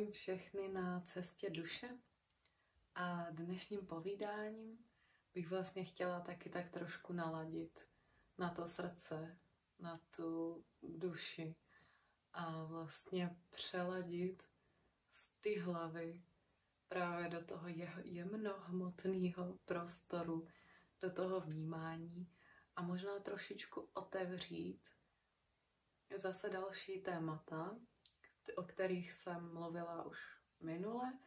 Zdravím všechny na cestě duše a dnešním povídáním bych vlastně chtěla taky tak trošku naladit na to srdce, na tu duši a vlastně přeladit z ty hlavy právě do toho jemnohmotného prostoru, do toho vnímání a možná trošičku otevřít zase další témata, o kterých jsem mluvila už minule.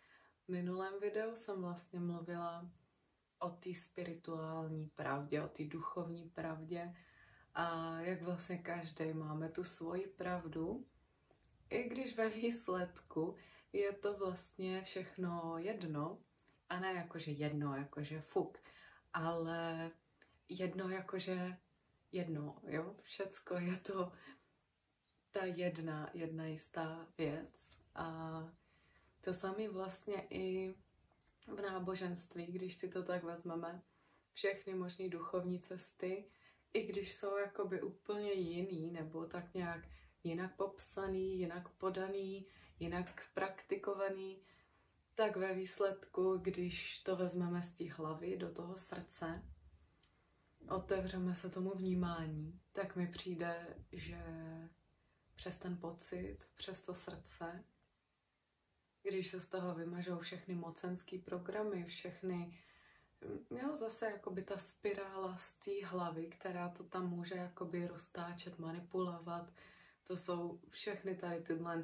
V minulém videu jsem vlastně mluvila o té spirituální pravdě, o té duchovní pravdě a jak vlastně každý máme tu svoji pravdu, i když ve výsledku je to vlastně všechno jedno, a ne jakože jedno, jakože fuk, ale jedno jakože jedno, jo? Všecko je to ta jedna jistá věc. A to samé vlastně i v náboženství, když si to tak vezmeme, všechny možné duchovní cesty, i když jsou jakoby úplně jiný, nebo tak nějak jinak popsaný, jinak podaný, jinak praktikovaný, tak ve výsledku, když to vezmeme z té hlavy do toho srdce, otevřeme se tomu vnímání, tak mi přijde, že přes ten pocit, přes to srdce, když se z toho vymažou všechny mocenský programy, všechny, zase jakoby ta spirála z té hlavy, která to tam může jakoby roztáčet, manipulovat, to jsou všechny tady tyhle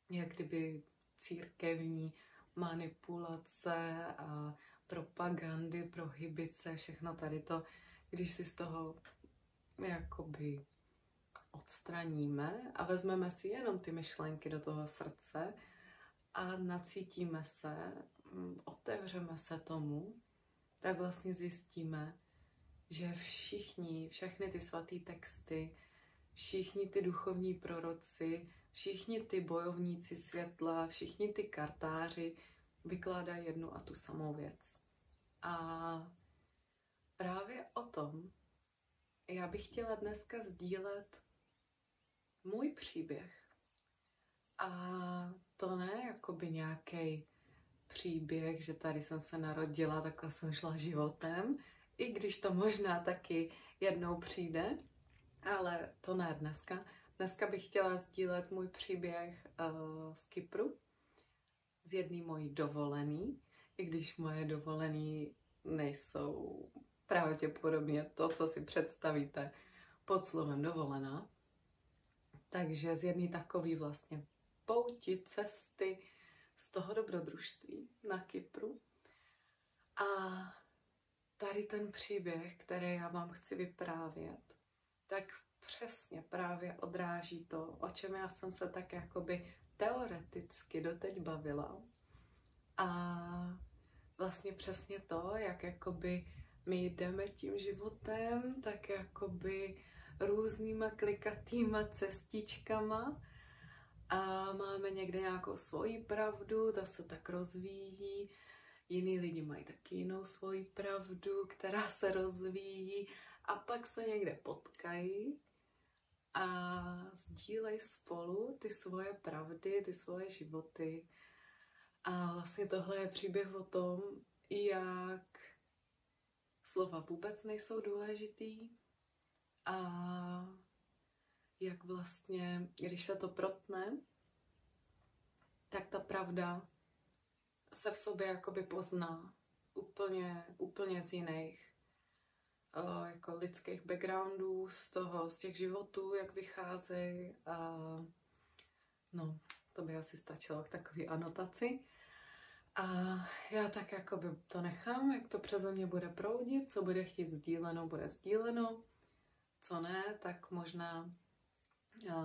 jak kdyby církevní manipulace a propagandy, prohibice, všechno tady to, když si z toho jakoby odstraníme a vezmeme si jenom ty myšlenky do toho srdce a nacítíme se, otevřeme se tomu, tak vlastně zjistíme, že všechny ty svatý texty, všichni ty duchovní proroci, všichni ty bojovníci světla, všichni ty kartáři vykládají jednu a tu samou věc. A právě o tom já bych chtěla dneska sdílet můj příběh. A to ne jakoby nějaký příběh, že tady jsem se narodila, takhle jsem šla životem, i když to možná taky jednou přijde, ale to ne dneska. Dneska bych chtěla sdílet můj příběh z Kypru, z jedné mojí dovolený, i když moje dovolený nejsou pravděpodobně to, co si představíte pod slovem dovolená. Takže z jedné takové vlastně pouti, cesty z toho dobrodružství na Kypru. A tady ten příběh, který já vám chci vyprávět, tak přesně právě odráží to, o čem já jsem se tak jakoby teoreticky doteď bavila. A vlastně přesně to, jak jakoby my jdeme tím životem, tak jakoby různýma klikatýma cestičkama a máme někde nějakou svoji pravdu, ta se tak rozvíjí, jiný lidi mají taky jinou svoji pravdu, která se rozvíjí a pak se někde potkají a sdílejí spolu ty svoje pravdy, ty svoje životy. A vlastně tohle je příběh o tom, jak slova vůbec nejsou důležitý a jak vlastně, když se to protne, tak ta pravda se v sobě jakoby pozná úplně z jiných jako lidských backgroundů, z těch životů, jak vycházejí. To by asi stačilo k takové anotaci. A já tak jakoby to nechám, jak to přeze mě bude proudit, co bude chtít sdíleno, bude sdíleno, co ne, tak možná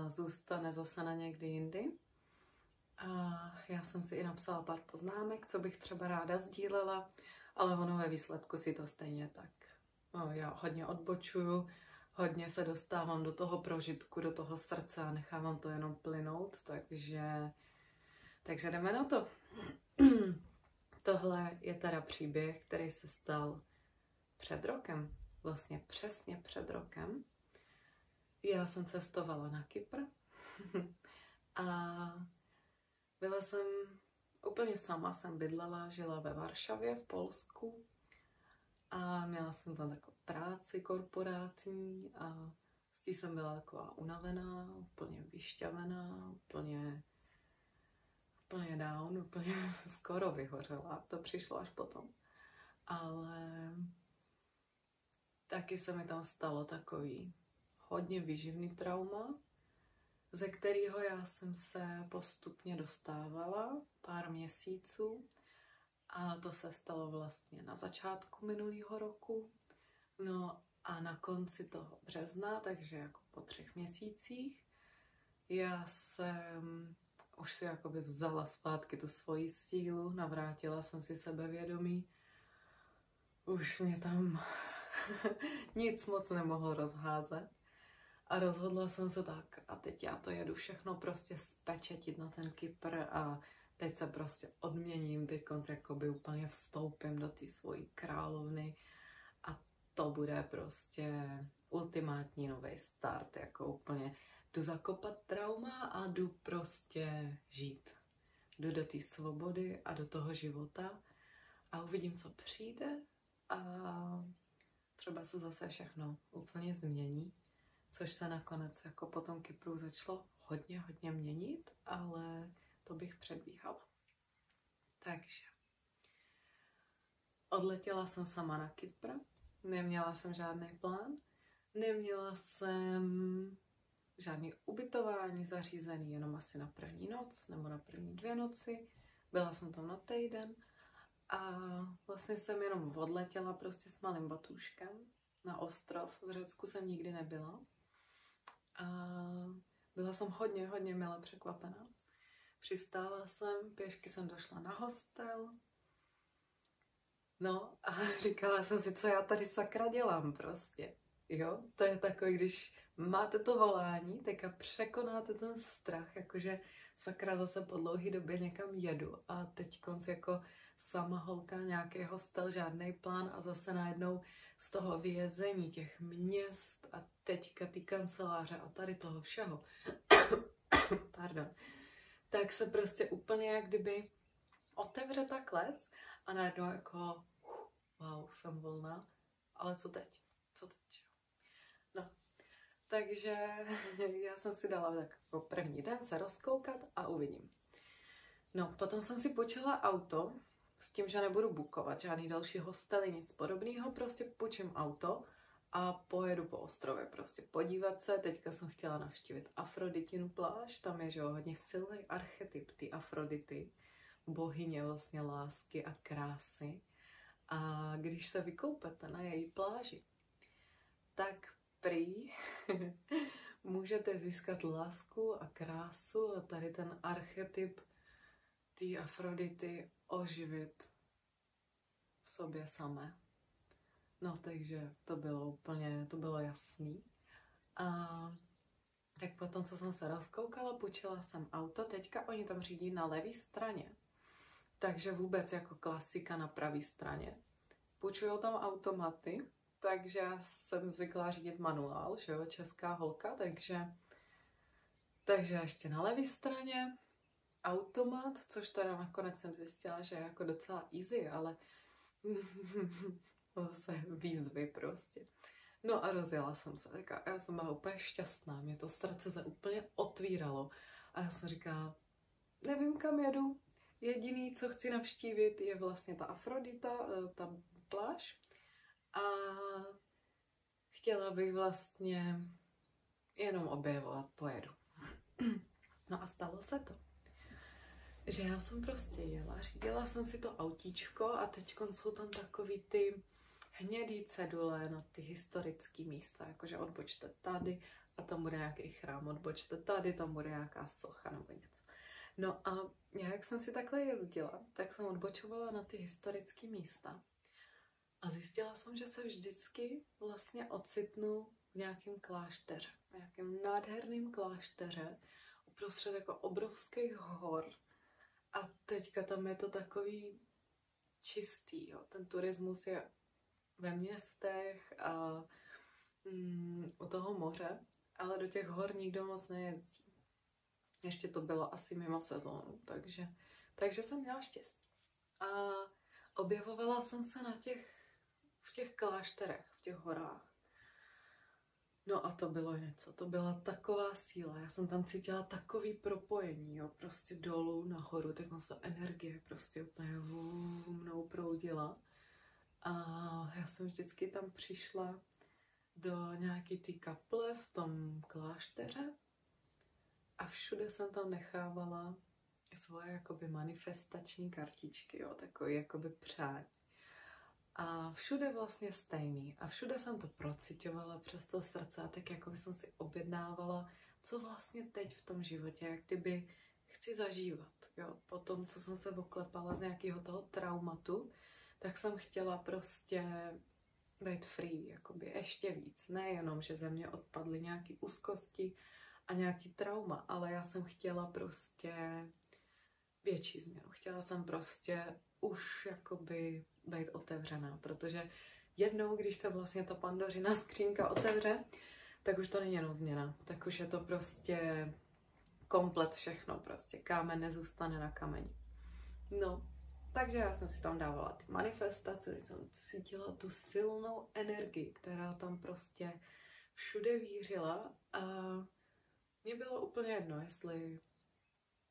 zůstane zase na někdy jindy. A já jsem si i napsala pár poznámek, co bych třeba ráda sdílela, ale ono ve výsledku si to stejně tak. Já hodně odbočuju, hodně se dostávám do toho prožitku, do toho srdce a nechávám to jenom plynout, takže jdeme na to. Tohle je teda příběh, který se stal před rokem, vlastně přesně před rokem. Já jsem cestovala na Kypr a Byla jsem úplně sama, jsem bydlela, žila ve Varšavě v Polsku a měla jsem tam takovou práci korporátní a z té jsem byla taková unavená, úplně vyšťavená, úplně down, úplně skoro vyhořela. To přišlo až potom. Ale taky se mi tam stalo takový hodně výživný trauma, ze kterého já jsem se postupně dostávala pár měsíců a to se stalo vlastně na začátku minulého roku. No a na konci toho března, takže jako po 3 měsících, já jsem už si jakoby vzala zpátky tu svoji sílu, navrátila jsem si sebevědomí. Už mě tam nic moc nemohlo rozházet. A rozhodla jsem se tak, a teď já to jedu všechno prostě spečetit na ten Kypr a teď se prostě odměním, teď konce jakoby úplně vstoupím do té svojí královny a to bude prostě ultimátní nový start, jako úplně jdu zakopat trauma a jdu prostě žít. Jdu do té svobody a do toho života a uvidím, co přijde a třeba se zase všechno úplně změní. Což se nakonec jako po tom Kypru začalo hodně měnit, ale to bych předbíhala. Takže odletěla jsem sama na Kypr, neměla jsem žádný plán, neměla jsem žádný ubytování zařízený, jenom asi na první noc nebo na první 2 noci. Byla jsem tam na týden a vlastně jsem jenom odletěla prostě s malým batůžkem na ostrov. V Řecku jsem nikdy nebyla. A byla jsem hodně mile překvapená. Přistála jsem, pěšky jsem došla na hostel. No a říkala jsem si, co já tady sakra dělám prostě. Jo, to je takový, když máte to volání, tak a překonáte ten strach, jakože sakra zase po dlouhé době někam jedu a teď konc jako sama holka, nějaký hostel, žádný plán a zase najednou z toho vězení těch měst a teďka ty kanceláře a tady toho všeho, pardon, tak se prostě úplně jak kdyby otevře ta klec a najednou jako wow, jsem volná, ale co teď? Co teď? No, takže já jsem si dala tak jako první den se rozkoukat a uvidím. No, potom jsem si půjčila auto s tím, že nebudu bookovat žádný další hostely, nic podobného, prostě půjčím auto a pojedu po ostrově prostě podívat se. Teďka jsem chtěla navštívit Afroditinu pláž, tam je, že jo, hodně silný archetyp ty Afrodity, bohyně vlastně lásky a krásy. A když se vykoupete na její pláži, tak prý můžete získat lásku a krásu a tady ten archetyp té Afrodity oživit v sobě samé. No, takže to bylo jasný. A tak potom, co jsem se rozkoukala, půjčila jsem auto, teďka oni tam řídí na levé straně. Takže vůbec jako klasika na pravé straně. Půjčujou tam automaty, takže já jsem zvyklá řídit manuál, že jo, česká holka, takže ještě na levé straně automat, což teda nakonec jsem zjistila, že je jako docela easy, ale zase výzvy prostě. No a rozjela jsem se, tak já jsem byla úplně šťastná, mě to srdce se úplně otvíralo a já jsem říkala, nevím kam jedu, jediný, co chci navštívit, je vlastně ta Afrodita, ta pláž a chtěla bych vlastně jenom objevovat, pojedu. No a stalo se to, že já jsem prostě jela, řídila jsem si to autíčko a teď jsou tam takový ty hnědý cedule na ty historické místa, jakože odbočte tady a tam bude nějaký chrám, odbočte tady, tam bude nějaká socha nebo něco. No a já, jak jsem si takhle jezdila, tak jsem odbočovala na ty historické místa a zjistila jsem, že se vždycky vlastně ocitnu v nějakém klášteře, v nějakém nádherném klášteře, uprostřed jako obrovských hor. A teďka tam je to takový čistý, jo. Ten turismus je ve městech a u toho moře, ale do těch hor nikdo moc nejezdí. Ještě to bylo asi mimo sezónu, takže jsem měla štěstí. A objevovala jsem se v těch klášterech, v těch horách. No a to bylo něco, to byla taková síla, já jsem tam cítila takový propojení, jo, prostě dolů, nahoru, tak ta energie prostě úplně mnou proudila. A já jsem vždycky tam přišla do nějaký ty kaple v tom klášteře a všude jsem tam nechávala svoje jakoby manifestační kartičky, jo, takový jakoby přání. A všude vlastně stejný. A všude jsem to procitovala přes to srdce a tak jako by jsem si objednávala, co vlastně teď v tom životě, jak kdyby chci zažívat. Jo. Po tom, co jsem se oklepala z nějakého toho traumatu, tak jsem chtěla prostě být free, jakoby ještě víc. Nejenom, že ze mě odpadly nějaké úzkosti a nějaký trauma, ale já jsem chtěla prostě větší změnu. Chtěla jsem prostě už jakoby být otevřená, protože jednou, když se vlastně ta Pandořina skřínka otevře, tak už to není jenom změna, tak už je to prostě komplet všechno, prostě kámen nezůstane na kameni. No, takže já jsem si tam dávala ty manifestace, jsem cítila tu silnou energii, která tam prostě všude vířila a mně bylo úplně jedno, jestli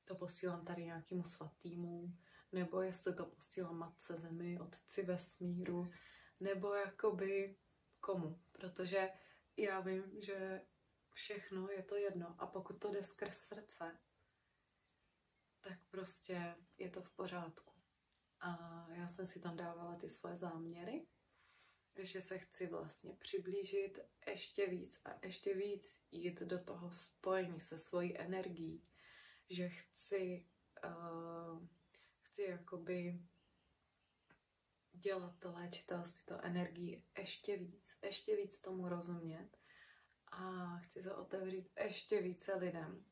to posílám tady nějakému svatýmu, nebo jestli to posílám Matce Zemi, Otci vesmíru, nebo jakoby komu. Protože já vím, že všechno je to jedno a pokud to jde skrz srdce, tak prostě je to v pořádku. A já jsem si tam dávala ty svoje záměry, že se chci vlastně přiblížit ještě víc a ještě víc jít do toho spojení se svojí energií, že chci jakoby dělat to léčitelství, to energii ještě víc tomu rozumět a chci se otevřít ještě více lidem,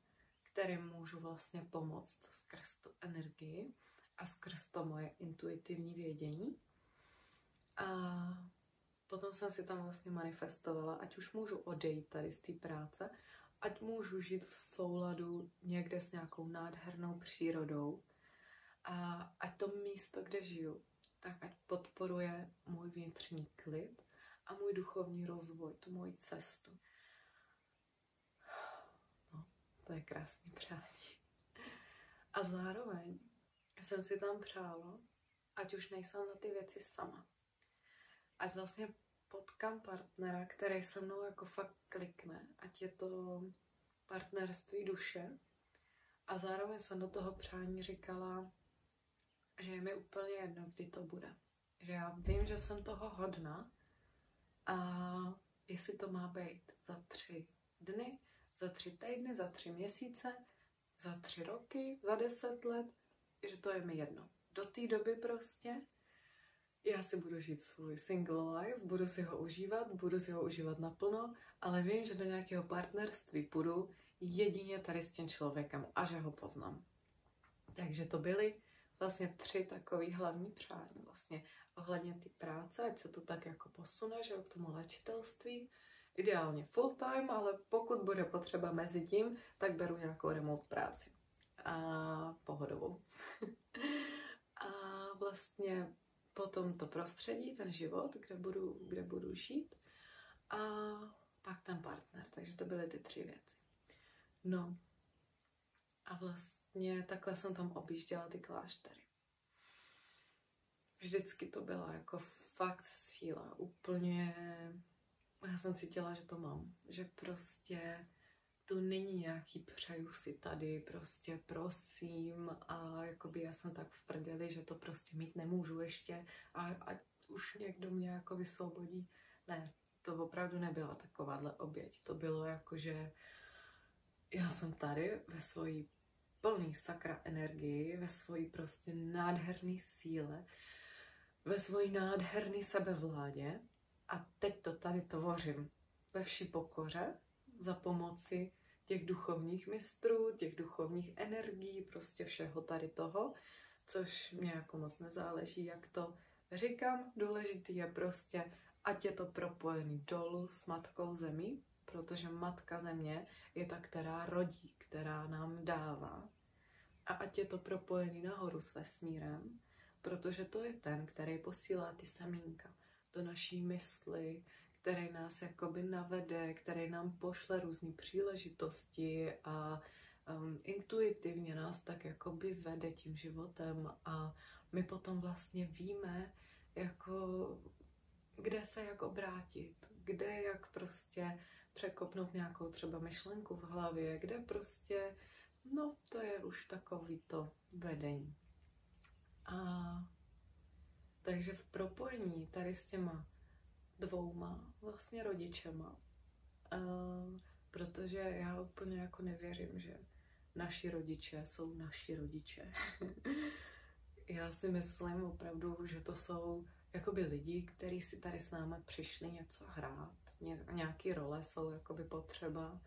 kterým můžu vlastně pomoct skrz tu energii a skrz to moje intuitivní vědění. A potom jsem si tam vlastně manifestovala, ať už můžu odejít tady z té práce, ať můžu žít v souladu někde s nějakou nádhernou přírodou a ať to místo, kde žiju, tak ať podporuje můj vnitřní klid a můj duchovní rozvoj, tu moji cestu. No, to je krásný přání. A zároveň jsem si tam přála, ať už nejsem na ty věci sama. Ať vlastně potkám partnera, který se mnou jako fakt klikne, ať je to partnerství duše. A zároveň jsem do toho přání říkala, že je mi úplně jedno, kdy to bude. Že já vím, že jsem toho hodna a jestli to má být za 3 dny, za 3 týdny, za 3 měsíce, za 3 roky, za 10 let, že to je mi jedno. Do té doby prostě já si budu žít svůj single life, budu si ho užívat naplno, ale vím, že do nějakého partnerství půjdu jedině tady s tím člověkem a že ho poznám. Takže to byly vlastně 3 takový hlavní přání vlastně ohledně ty práce, ať se to tak jako posune, že k tomu léčitelství, ideálně full time, ale pokud bude potřeba mezi tím, tak beru nějakou remote práci a pohodovou. A vlastně potom to prostředí, ten život, kde budu žít a pak ten partner, takže to byly ty 3 věci. No a vlastně takhle jsem tam objížděla ty kláštery. Vždycky to byla jako fakt síla, úplně, já jsem cítila, že to mám, že prostě to není nějaký přeju si tady, prostě prosím a jakoby já jsem tak v prdeli, že to prostě mít nemůžu ještě a už někdo mě jako vysvobodí. Ne, to opravdu nebyla takováhle oběť, to bylo jako, že já jsem tady ve svojí plný sakra energii, ve svojí prostě nádherný síle, ve svojí nádherný sebevládě a teď to tady tvořím ve vší pokoře za pomoci těch duchovních mistrů, těch duchovních energií, prostě všeho tady toho, což mě jako moc nezáleží, jak to říkám, důležitý je prostě, ať je to propojený dolů s Matkou Zemí, protože Matka Země je ta, která rodí, která nám dává. A ať je to propojený nahoru s vesmírem, protože to je ten, který posílá ty semínka do naší mysli, který nás jakoby navede, který nám pošle různé příležitosti a intuitivně nás tak jakoby vede tím životem a my potom vlastně víme, jako kde se jak obrátit, kde jak prostě překopnout nějakou třeba myšlenku v hlavě, kde prostě, no to je už takový to vedení. A takže v propojení tady s těma dvouma vlastně rodičema, protože já úplně jako nevěřím, že naši rodiče jsou naši rodiče. Já si myslím opravdu, že to jsou jakoby lidi, kteří si tady s námi přišli něco hrát, nějaký role jsou jakoby potřeba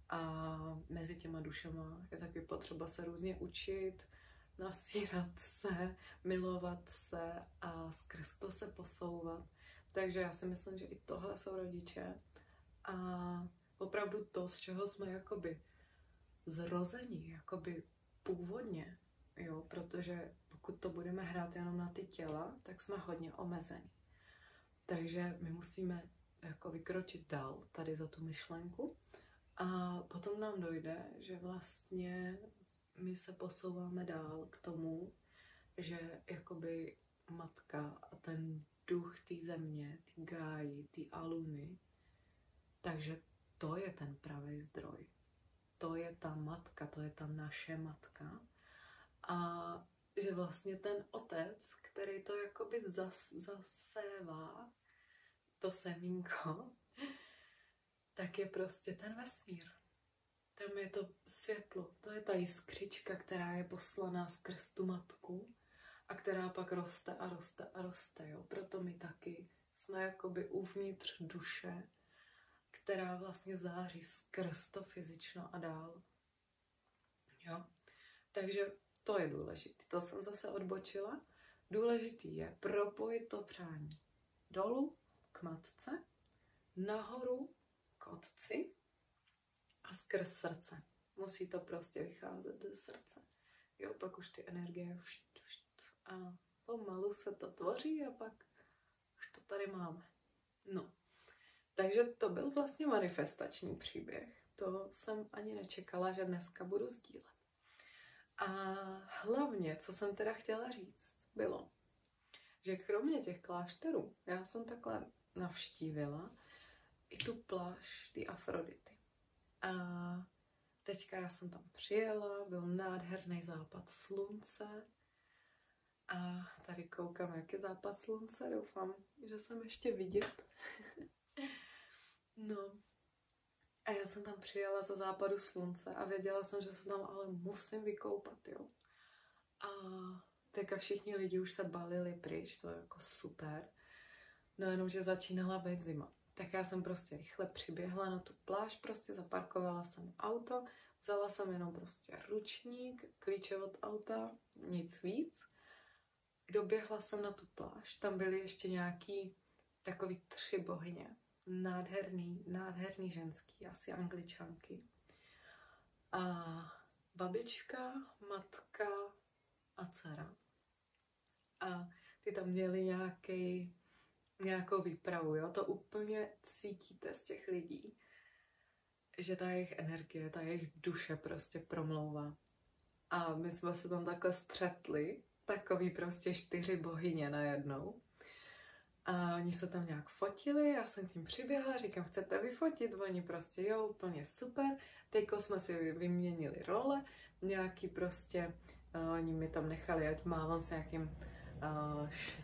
a mezi těma dušema je taky potřeba se různě učit, nasírat se, milovat se a skrz to se posouvat. Takže já si myslím, že i tohle jsou rodiče a opravdu to, z čeho jsme jakoby zrození, jakoby původně, jo, protože pokud to budeme hrát jenom na ty těla, tak jsme hodně omezení. Takže my musíme jako vykročit dál tady za tu myšlenku a potom nám dojde, že vlastně my se posouváme dál k tomu, že jakoby matka a ten duch té země, ty gáji, ty aluny, takže to je ten pravý zdroj. To je ta matka, to je ta naše matka. A že vlastně ten otec, který to jakoby zasévá, to semínko, tak je prostě ten vesmír. Tam je to světlo, to je ta jiskřička, která je poslaná skrz tu matku a která pak roste a roste a roste, jo. Proto my taky jsme jakoby uvnitř duše, která vlastně září skrz to fyzično a dál. Jo. Takže to je důležité. To jsem zase odbočila. Důležitý je propojit to přání dolů k matce, nahoru k otci a skrz srdce. Musí to prostě vycházet ze srdce. Jo, pak už ty energie a pomalu se to tvoří a pak už to tady máme. No, takže to byl vlastně manifestační příběh. To jsem ani nečekala, že dneska budu sdílet. A hlavně, co jsem teda chtěla říct, bylo, že kromě těch klášterů, já jsem takhle navštívila i tu pláž, ty Afrodity. A teďka já jsem tam přijela, byl nádherný západ slunce. A tady koukám, jak je západ slunce, doufám, že jsem ještě vidět. No. A já jsem tam přijela za západu slunce a věděla jsem, že se tam ale musím vykoupat, jo. A teďka všichni lidi už se balili pryč, to je jako super. No jenom, že začínala být zima. Tak já jsem prostě rychle přiběhla na tu pláž, prostě zaparkovala jsem auto, vzala jsem jenom prostě ručník, klíče od auta, nic víc. Doběhla jsem na tu pláž, tam byly ještě nějaký takový 3 bohyně. Nádherný ženský, asi Angličanky. A babička, matka a dcera. A ty tam měli nějakou výpravu, jo? To úplně cítíte z těch lidí, že ta jejich energie, ta jejich duše prostě promlouvá. A my jsme se tam takhle střetli, takový prostě 4 bohyně najednou. A oni se tam nějak fotili, já jsem k ním přiběhla, říkám, chcete vyfotit? Oni prostě, jo, úplně super. Teďko jsme si vyměnili role, nějaký prostě, oni mi tam nechali, ať mávám s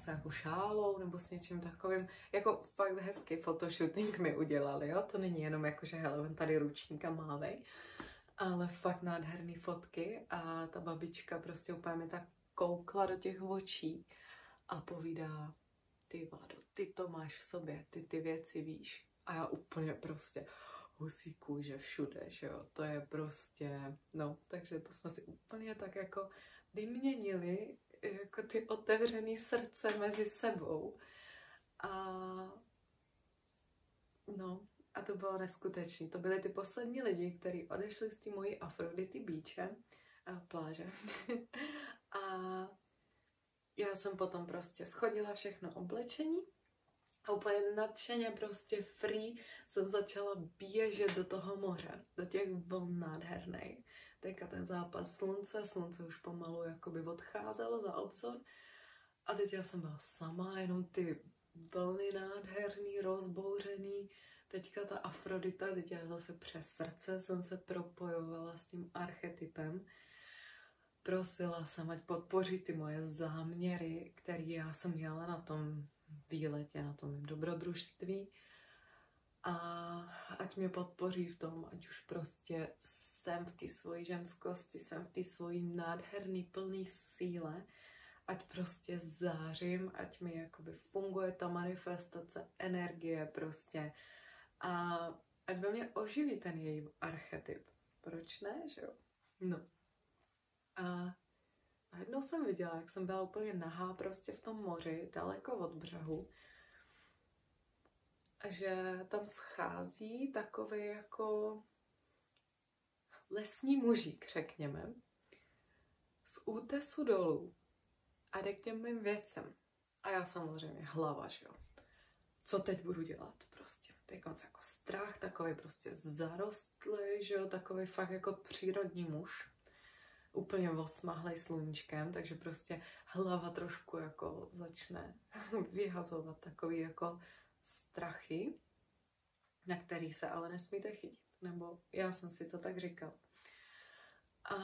nějakou šálou nebo s něčím takovým. Jako fakt hezký fotoshooting mi udělali, jo. To není jenom jako, že hele, tady ručníka mávej, ale fakt nádherný fotky a ta babička prostě úplně mi tak koukla do těch očí a povídá, ty Vlado, ty to máš v sobě, ty věci víš. A já úplně prostě husí kůže všude, že jo, to je prostě, no, takže to jsme si úplně tak jako vyměnili, jako ty otevřený srdce mezi sebou. A no, A to bylo neskutečné. To byly ty poslední lidi, kteří odešli z té mojí Aphrodity Beache, pláže. A já jsem potom prostě schodila všechno oblečení a úplně nadšeně prostě free jsem začala běžet do toho moře, do těch vln nádhernej. Teďka ten zápas slunce už pomalu jakoby odcházelo za obzor a teď já jsem byla sama, jenom ty vlny nádherný, rozbouřený. Teďka ta Afrodita, teď já zase přes srdce jsem se propojovala s tím archetypem. Prosila jsem, ať podpoří ty moje záměry, které já jsem měla na tom výletě, na tom dobrodružství. A ať mě podpoří v tom, ať už prostě jsem v té svojí ženskosti, jsem v té svojí nádherný plný síle, ať prostě zářím, ať mi jakoby funguje ta manifestace, energie prostě. A ať ve mně oživí ten její archetyp. Proč ne, že jo? No. A najednou jsem viděla, jak jsem byla úplně nahá prostě v tom moři, daleko od břehu, že tam schází takový jako lesní mužík, řekněme, z útesu dolů a jde k těm mým věcem. A já samozřejmě hlava, že jo. Co teď budu dělat prostě? Teď jako strach, takový prostě zarostlý, že jo, takový fakt jako přírodní muž. Úplně osmahlej sluníčkem, takže prostě hlava trošku jako začne vyhazovat takový jako strachy, na který se ale nesmíte chytit. Nebo já jsem si to tak říkala. A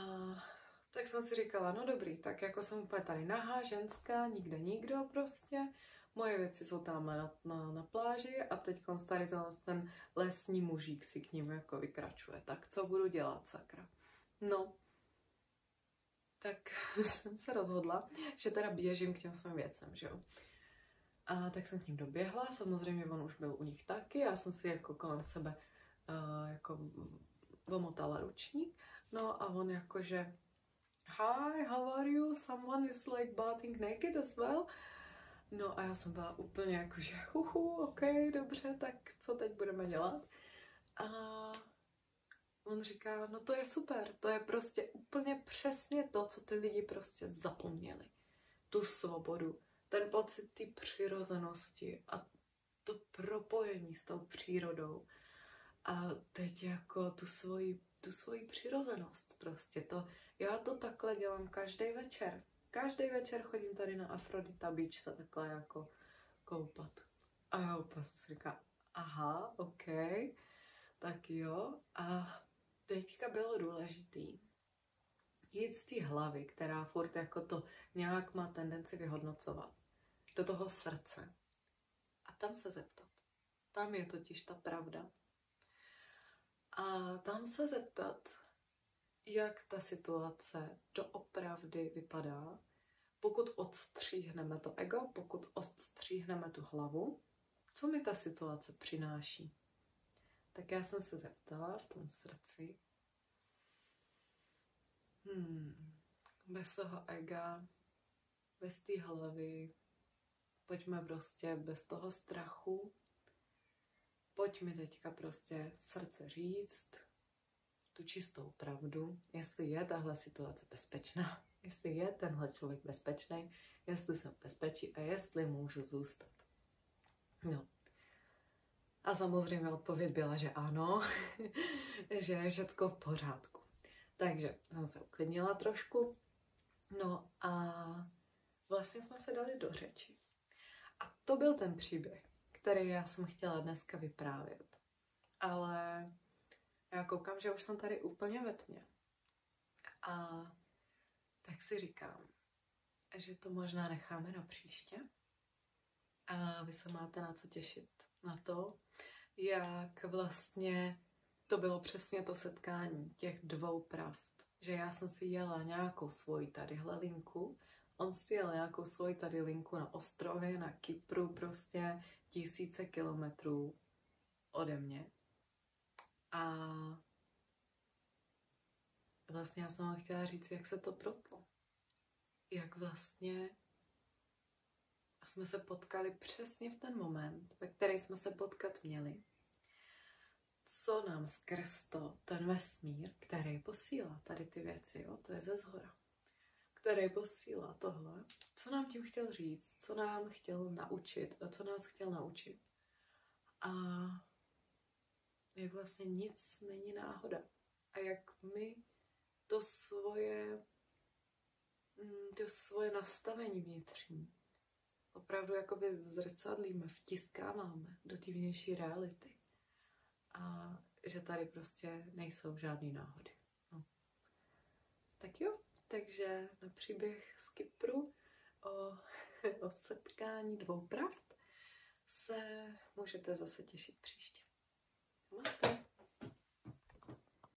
tak jsem si říkala, no dobrý, tak jako jsem úplně tady nahá, ženská, nikde nikdo prostě. Moje věci jsou tam na pláži a teď tady ten lesní mužík si k ním jako vykračuje. Tak co budu dělat, sakra? No, tak jsem se rozhodla, že teda běžím k těm svým věcem, že jo. A tak jsem k ním doběhla, samozřejmě on už byl u nich taky, já jsem si jako kolem sebe jako omotala ručník, no a on jakože hi, how are you? Someone is like bathing naked as well? No a já jsem byla úplně jakože ok, dobře, tak co teď budeme dělat? A on říká, no to je super, to je prostě úplně přesně to, co ty lidi prostě zapomněli. Tu svobodu, ten pocit té přirozenosti a to propojení s tou přírodou. A teď jako tu svoji přirozenost prostě. Já to takhle dělám každý večer. Každý večer chodím tady na Aphrodita Beach se takhle jako koupat. A já úplně si říkám, aha, ok, tak jo. A teďka bylo důležitý jít z té hlavy, která furt jako to nějak má tendenci vyhodnocovat, do toho srdce. A tam se zeptat. Tam je totiž ta pravda. A tam se zeptat, jak ta situace doopravdy vypadá, pokud odstříhneme to ego, pokud odstříhneme tu hlavu, co mi ta situace přináší. Tak já jsem se zeptala v tom srdci, bez toho ega, bez té hlavy, pojďme prostě bez toho strachu, pojď mi teďka prostě srdce říct tu čistou pravdu, jestli je tahle situace bezpečná, jestli je tenhle člověk bezpečný, jestli jsem v bezpečí a jestli můžu zůstat. No. A samozřejmě odpověď byla, že ano, že je všechno v pořádku. Takže jsem se uklidnila trošku, no a vlastně jsme se dali do řeči. A to byl ten příběh, který já jsem chtěla dneska vyprávět. Ale já koukám, že už jsem tady úplně ve tmě. A tak si říkám, že to možná necháme na příště. A vy se máte na co těšit. Na to, jak vlastně to bylo přesně to setkání těch dvou pravd. Že já jsem si jela nějakou svoji tadyhle linku, on si jel nějakou svoji tady linku na ostrově, na Kypru, prostě 1000 kilometrů ode mě. A vlastně já jsem vám chtěla říct, jak se to protlo. Jak vlastně jsme se potkali přesně v ten moment, ve který jsme se potkat měli. co nám skrz to ten vesmír, který posílá tady ty věci, jo, to je ze zhora, který posílá tohle, co nám tím chtěl říct, co nám chtěl naučit a co nás chtěl naučit. A jak vlastně nic není náhoda. A jak my to svoje nastavení vnitřní opravdu jakoby zrcadlíme, vtiskáváme do té vnější reality. A že tady prostě nejsou žádný náhody. No. Tak jo, takže na příběh z Kypru o setkání dvou pravd se můžete zase těšit příště. Namaste.